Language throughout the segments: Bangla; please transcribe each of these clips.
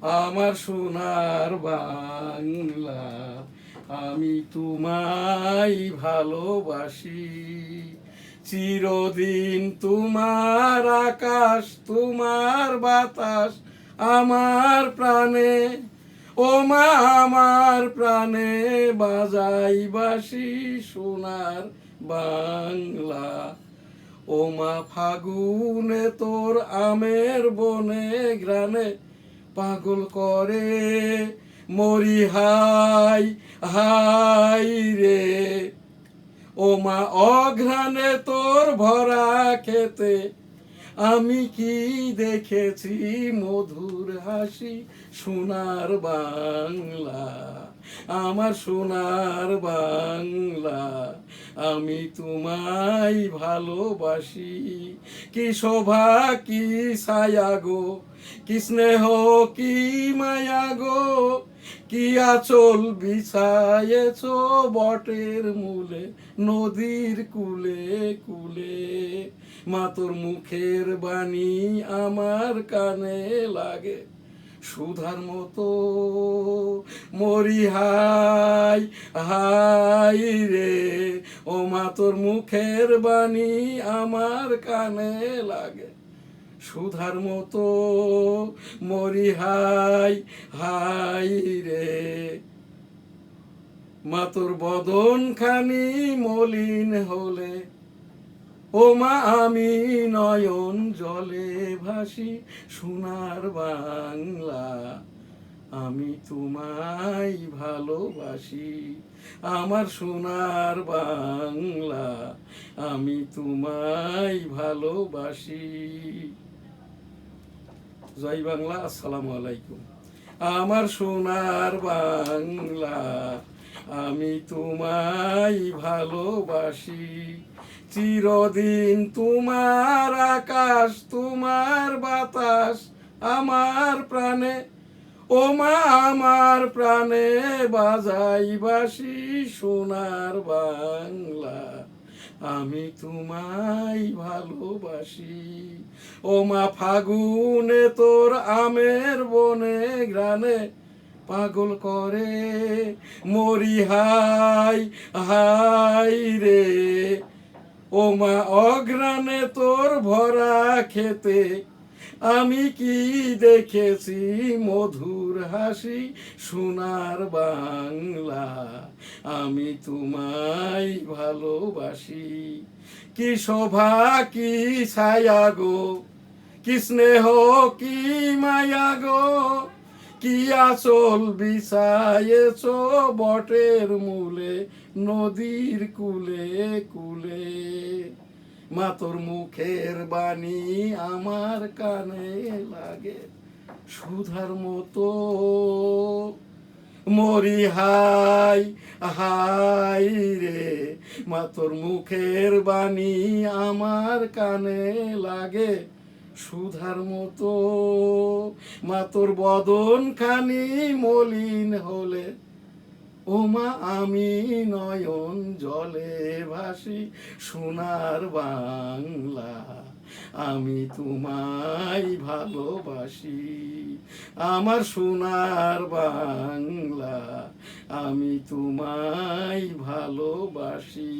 আমার সোনার বাংলা, আমি তোমায় ভালোবাসি। চিরদিন তোমার আকাশ, তোমার বাতাস আমার প্রাণে, ও মা আমার প্রাণে বাজাই বাঁশি সোনার বাংলা। ও মা ফাগুনে তোর আমের বনে গ্রানে পাগল করে মরি হাই হাই রে। ও মা অঘ্রাণে তোর ভরা খেতে আমি কি দেখেছি মধুর হাসি সোনার বাংলা, আমার সোনার বাংলা, আমি তোমায় ভালোবাসি। কি শোভা কি ছায়া গো, কি স্নেহ কি মায়া গো, কি আঁচল বিছায়েছ বটের মূলে নদীর কুলে কুলে। মা তোর মুখের বাণী আমার কানে লাগে সুধার মতো, মরি হাই হাই রে। ও মা তোর মুখের বাণী আমার কানে লাগে সুধার মতো, মরি হাই হাই রে। মা তোর বদন খানি মলিন হলে, ও মা আমি নয়ন জলে ভাসি সোনার বাংলা, আমি তোমায় ভালোবাসি। আমার সোনার বাংলা, আমি তোমায় ভালোবাসি। জয় বাংলা। আসসালামু আলাইকুম। আমার সোনার বাংলা, আমি তোমায় ভালোবাসি। চিরদিন তোমার আকাশ, তোমার বাতাস আমার প্রাণে, ও মা আমার প্রাণে বাজাই বাঁশি সোনার বাংলা, আমি তোমায় ভালোবাসি। ও মা ফাগুনে তোর আমের বনে গ্রানে পাগল করে মরি হাই হাই রে। ও মা অঘ্রাণে তোর ভরা খেতে আমি কি দেখেছি মধুর হাসি সোনার বাংলা, আমি তোমায় ভালোবাসি। কি শোভা কি ছায়া গো, কি স্নেহ কি মায়া গো, কি আঁচল বিছায়েছ বটের মূলে নদীর কুলে কুলে। মা তোর মুখের বাণী আমার কানে লাগে সুধার মতো, মরি হাই হাই রে। মা তোর মুখের বাণী আমার কানে লাগে সুধার মতো, মা তোর বদন খানি মলিন হলে, ও মা আমি নয়ন জলে ভাসি সোনার বাংলা, আমি তোমায় ভালোবাসি। আমার সোনার বাংলা, আমি তোমায় ভালোবাসি।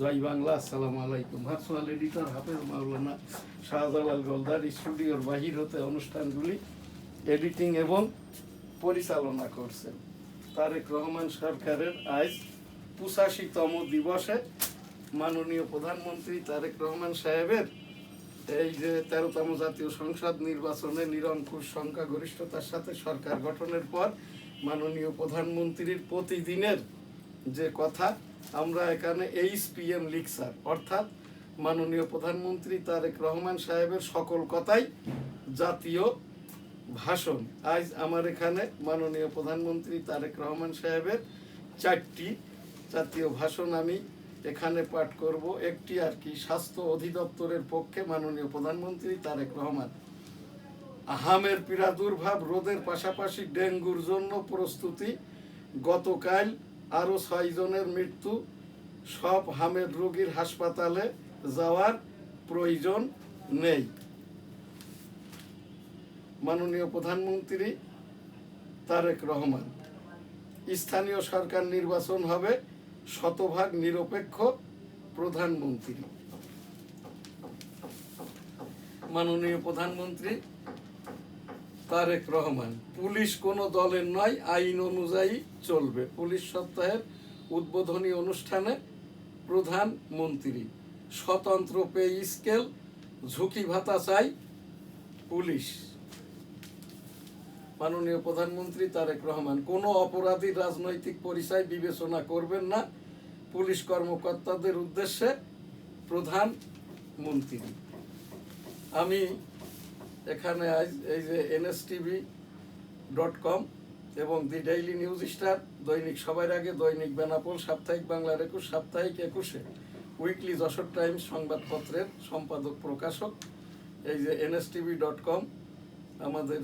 জয় বাংলা। আসসালামু আলাইকুম। ভার্চুয়াল এডিটর হাফেজ মাওলানা শাহজালাল গোলদার স্টুডিওর বাহির হতে অনুষ্ঠানগুলি এডিটিং এবং পরিচালনা করছেন। তারেক রহমান সরকারের আজ ৮৫তম দিবসে মাননীয় প্রধানমন্ত্রী তারেক রহমান সাহেবের এই যে ১৩তম জাতীয় সংসদ নির্বাচনে নিরঙ্কুশ সংখ্যাগরিষ্ঠতার সাথে সরকার গঠনের পর মাননীয় প্রধানমন্ত্রীর প্রতিদিনের যে কথা, আমরা এখানে HPM লিকচার অর্থাৎ মাননীয় প্রধানমন্ত্রী তারেক রহমান সাহেবের সকল কথাই জাতীয় ভাষণ। আজ আমার এখানে মাননীয় প্রধানমন্ত্রী তারেক রহমান সাহেবের 4টি জাতীয় ভাষণ আমি এখানে পাঠ করব। একটি আর কি স্বাস্থ্য অধিদপ্তরের পক্ষে মাননীয় প্রধানমন্ত্রী তারেক রহমান হামের প্রাদুর্ভাব রোধের পাশাপাশি ডেঙ্গুর জন্য প্রস্তুতি, গতকাল আরও 6 জনের মৃত্যু, সব হামের রোগীর হাসপাতালে যাওয়ার প্রয়োজন নেই। মাননীয় প্রধানমন্ত্রী তারেক রহমান। স্থানীয় সরকার নির্বাচন হবে শতভাগ নিরপেক্ষ, প্রধানমন্ত্রী। মাননীয় প্রধানমন্ত্রী তারেক রহমান। পুলিশ কোনো দলের নয়, আইন অনুযায়ী চলবে। পুলিশ সপ্তাহের উদ্বোধনী অনুষ্ঠানে প্রধানমন্ত্রী। স্বতন্ত্র পে স্কেল, ঝুঁকি ভাতা চাই পুলিশ। মাননীয় প্রধানমন্ত্রী তারেক রহমান। কোনো অপরাধীর রাজনৈতিক পরিচয় বিবেচনা করবেন না, পুলিশ কর্মকর্তাদের উদ্দেশ্যে প্রধানমন্ত্রী। আমি এখানে আজ এই যে NSTV.com এবং দি ডেইলি নিউজ স্টার, দৈনিক সবার আগে, দৈনিক বেনাপোল, সাপ্তাহিক বাংলার 21, সাপ্তাহিক 21-এ, উইকলি যশোর টাইমস সংবাদপত্রের সম্পাদক প্রকাশক। এই যে NSTV.com আমাদের